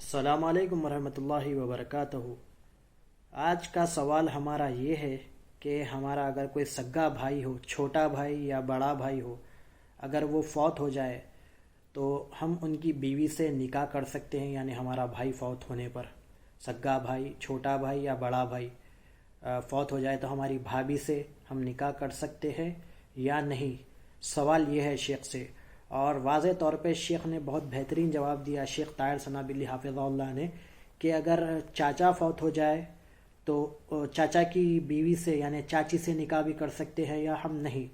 السلام علیکم ورحمۃ اللہ وبرکاتہ۔ آج کا سوال ہمارا یہ ہے کہ ہمارا اگر کوئی سگا بھائی ہو، چھوٹا بھائی یا بڑا بھائی ہو، اگر وہ فوت ہو جائے تو ہم ان کی بیوی سے نکاح کر سکتے ہیں؟ یعنی ہمارا بھائی فوت ہونے پر، سگا بھائی، چھوٹا بھائی یا بڑا بھائی فوت ہو جائے تو ہماری بھابھی سے ہم نکاح کر سکتے ہیں یا نہیں؟ سوال یہ ہے شیخ سے، اور واضح طور پہ شیخ نے بہت بہترین جواب دیا، شیخ طاہر ثنابلی حافظہ اللہ نے، کہ اگر چاچا فوت ہو جائے تو چاچا کی بیوی سے یعنی چاچی سے نکاح بھی کر سکتے ہیں یا ہم نہیں،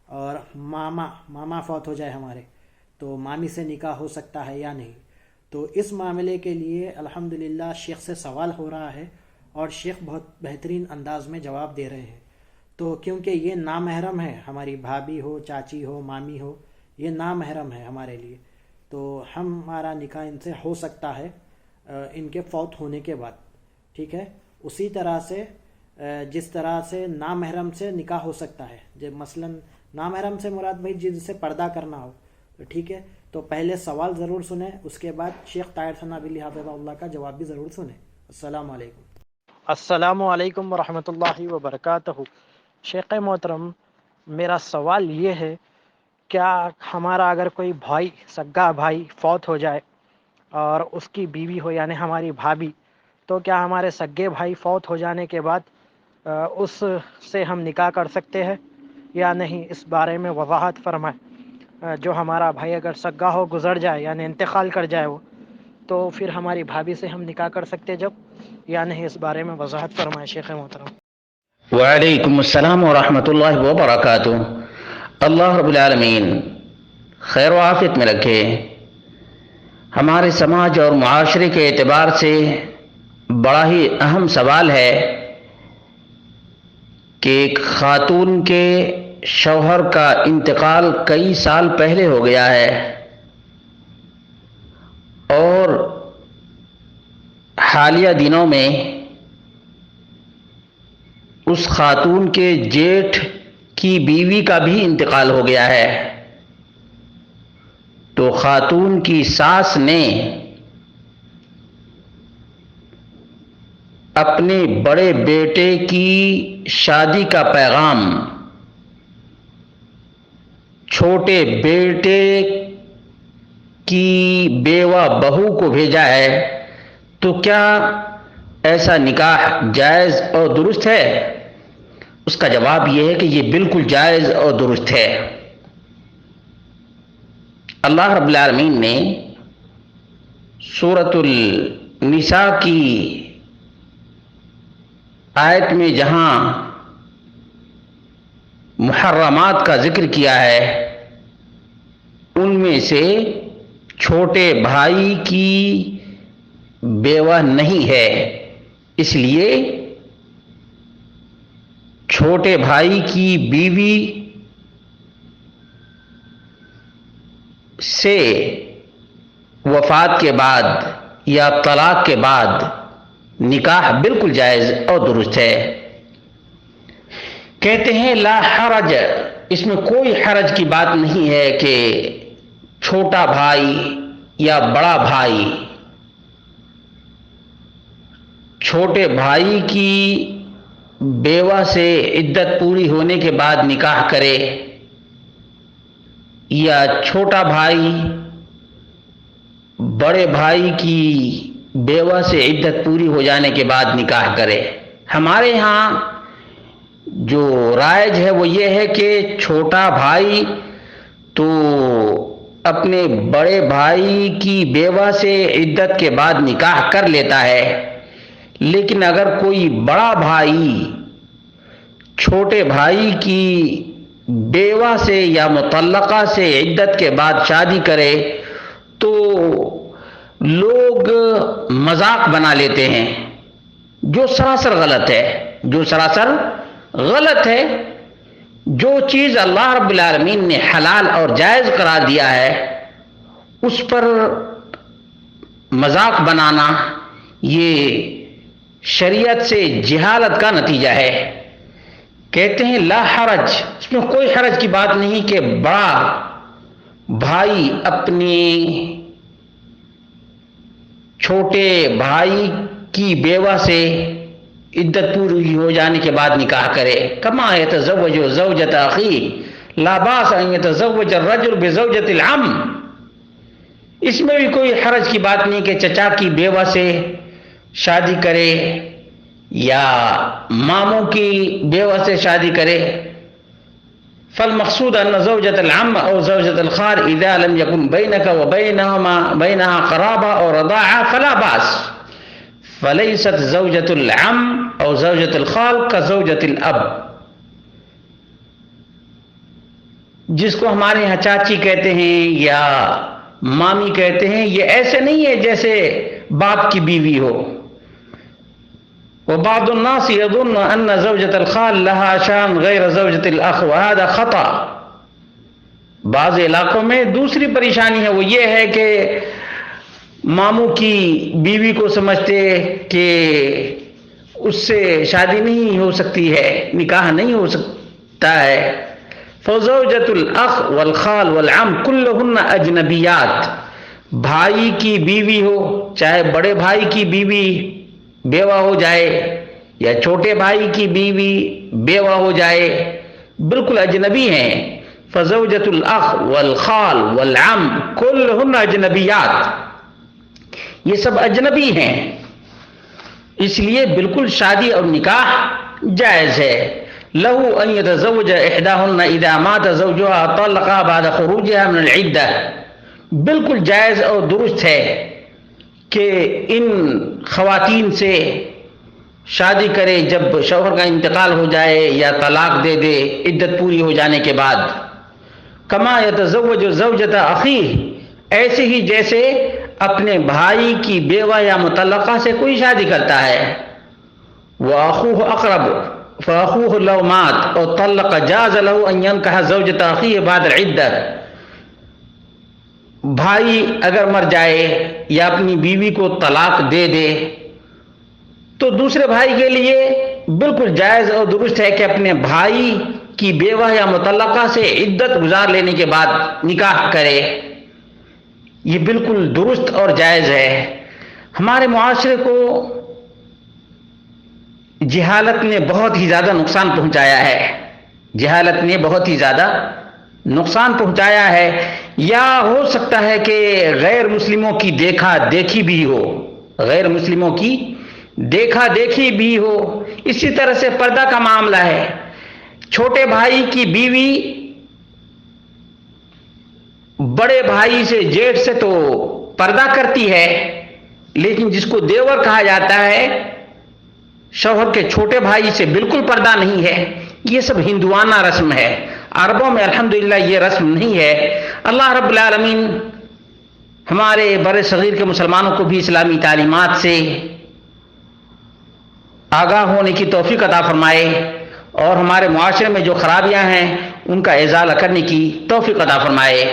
اور ماما فوت ہو جائے ہمارے تو مامی سے نکاح ہو سکتا ہے یا نہیں؟ تو اس معاملے کے لیے الحمدللہ شیخ سے سوال ہو رہا ہے اور شیخ بہت بہترین انداز میں جواب دے رہے ہیں۔ تو کیونکہ یہ نامحرم ہے، ہماری بھابھی ہو، چاچی ہو، مامی ہو، یہ نامحرم ہے ہمارے لیے، تو ہمارا نکاح ان سے ہو سکتا ہے ان کے فوت ہونے کے بعد، ٹھیک ہے؟ اسی طرح سے جس طرح سے نامحرم سے نکاح ہو سکتا ہے، جب مثلا نامحرم سے مراد بھائی جن سے پردہ کرنا ہو، تو ٹھیک ہے، تو پہلے سوال ضرور سنیں، اس کے بعد شیخ طاہر ثنابلی حافظہ اللہ کا جواب بھی ضرور سنیں۔ السلام علیکم۔ السلام علیکم ورحمۃ اللہ وبرکاتہ۔ شیخ محترم، میرا سوال یہ ہے، کیا ہمارا اگر کوئی بھائی، سگا بھائی فوت ہو جائے اور اس کی بیوی ہو یعنی ہماری بھابھی، تو کیا ہمارے سگے بھائی فوت ہو جانے کے بعد اس سے ہم نکاح کر سکتے ہیں یا نہیں؟ اس بارے میں وضاحت فرمائیں۔ جو ہمارا بھائی اگر سگا ہو، گزر جائے یعنی انتقال کر جائے وہ، تو پھر ہماری بھابھی سے ہم نکاح کر سکتے جب یا نہیں؟ اس بارے میں وضاحت فرمائیں شیخ محترم۔ وعلیکم السلام ورحمۃ اللہ وبرکاتہ۔ اللہ رب العالمین خیر و عافیت میں رکھے۔ ہمارے سماج اور معاشرے کے اعتبار سے بڑا ہی اہم سوال ہے کہ ایک خاتون کے شوہر کا انتقال کئی سال پہلے ہو گیا ہے اور حالیہ دنوں میں اس خاتون کے جیٹھ کی بیوی کا بھی انتقال ہو گیا ہے، تو خاتون کی ساس نے اپنے بڑے بیٹے کی شادی کا پیغام چھوٹے بیٹے کی بیوہ بہو کو بھیجا ہے، تو کیا ایسا نکاح جائز اور درست ہے؟ اس کا جواب یہ ہے کہ یہ بالکل جائز اور درست ہے۔ اللہ رب العالمین نے سورۃ النساء کی آیت میں جہاں محرمات کا ذکر کیا ہے، ان میں سے چھوٹے بھائی کی بیوہ نہیں ہے، اس لیے چھوٹے بھائی کی بیوی سے وفات کے بعد یا طلاق کے بعد نکاح بالکل جائز اور درست ہے۔ کہتے ہیں لا حرج، اس میں کوئی حرج کی بات نہیں ہے کہ چھوٹا بھائی یا بڑا بھائی چھوٹے بھائی کی بیوہ سے عدت پوری ہونے کے بعد نکاح کرے، یا چھوٹا بھائی بڑے بھائی کی بیوہ سے عدت پوری ہو جانے کے بعد نکاح کرے۔ ہمارے ہاں جو رائج ہے وہ یہ ہے کہ چھوٹا بھائی تو اپنے بڑے بھائی کی بیوہ سے عدت کے بعد نکاح کر لیتا ہے، لیکن اگر کوئی بڑا بھائی چھوٹے بھائی کی بیوہ سے یا مطلقہ سے عدت کے بعد شادی کرے تو لوگ مذاق بنا لیتے ہیں، جو سراسر غلط ہے، جو سراسر غلط ہے۔ جو چیز اللہ رب العالمین نے حلال اور جائز قرار دیا ہے اس پر مذاق بنانا یہ شریعت سے جہالت کا نتیجہ ہے۔ کہتے ہیں لا حرج، اس میں کوئی حرج کی بات نہیں کہ بڑا بھائی اپنی چھوٹے بھائی کی بیوہ سے عدت پوری ہو جانے کے بعد نکاح کرے. کما یتزوج زوجۃ اخیہ لا باس ان یتزوج الرجل بزوجۃ العم. اس میں بھی کوئی حرج کی بات نہیں کہ چچا کی بیوہ سے شادی کرے یا ماموں کی بیوہ سے شادی کرے. فالمقصود ان زوجۃ العم او زوجۃ الخال اذا لم يكن بينك وبينها قرابه او رضاعه فلا باس. فليست زوجۃ العم او زوجۃ الخال كزوجۃ الاب. جس کو ہمارے یہاں چاچی کہتے ہیں یا مامی کہتے ہیں، یہ ایسے نہیں ہے جیسے باپ کی بیوی ہو. وبعض الناس يظن ان زوجة الخال لها شان غیر زوجة الاخ وهذا خطأ. بعض علاقوں میں دوسری پریشانی ہے، وہ یہ ہے کہ ماموں کی بیوی کو سمجھتے کہ اس سے شادی نہیں ہو سکتی ہے، نکاح نہیں ہو سکتا ہے. فزوجة الاخ والخال والعم كلهن اجنبیات. بھائی کی بیوی ہو، چاہے بڑے بھائی کی بیوی بیوہ ہو جائے یا چھوٹے بھائی کی بیوی بیوہ ہو جائے، بالکل اجنبی ہیں. فزوجۃ الاخ والخال والعم کلہن اجنبیات. یہ سب اجنبی ہیں، اس لیے بالکل شادی اور نکاح جائز ہے. لہو ان یتزوج احداہن اذا مات زوجها طلقها بعد خروجها من العدہ. بالکل جائز اور درست ہے کہ ان خواتین سے شادی کرے جب شوہر کا انتقال ہو جائے یا طلاق دے دے عدت پوری ہو جانے کے بعد. کما یتزوج زوجۃ اخیہ، ایسے ہی جیسے اپنے بھائی کی بیوہ یا مطلقہ سے کوئی شادی کرتا ہے. واخوہ اقرب فاخوہ لو مات او طلق جاز له ان ينكح زوجۃ اخیہ بعد العدہ. بھائی اگر مر جائے یا اپنی بیوی کو طلاق دے دے تو دوسرے بھائی کے لیے بالکل جائز اور درست ہے کہ اپنے بھائی کی بیوہ یا مطلقہ سے عدت گزار لینے کے بعد نکاح کرے. یہ بالکل درست اور جائز ہے. ہمارے معاشرے کو جہالت نے بہت ہی زیادہ نقصان پہنچایا ہے. جہالت نے بہت ہی زیادہ نقصان پہنچایا ہے. یا ہو سکتا ہے کہ غیر مسلموں کی دیکھا دیکھی بھی ہو، غیر مسلموں کی دیکھا دیکھی بھی ہو. اسی طرح سے پردہ کا معاملہ ہے. چھوٹے بھائی کی بیوی بڑے بھائی سے جیٹھ سے تو پردہ کرتی ہے، لیکن جس کو دیور کہا جاتا ہے شوہر کے چھوٹے بھائی سے بالکل پردہ نہیں ہے. یہ سب ہندوانہ رسم ہے. عربوں میں الحمدللہ یہ رسم نہیں ہے. اللہ رب العالمین ہمارے بر صغیر کے مسلمانوں کو بھی اسلامی تعلیمات سے آگاہ ہونے کی توفیق عطا فرمائے اور ہمارے معاشرے میں جو خرابیاں ہیں ان کا ازالہ کرنے کی توفیق عطا فرمائے.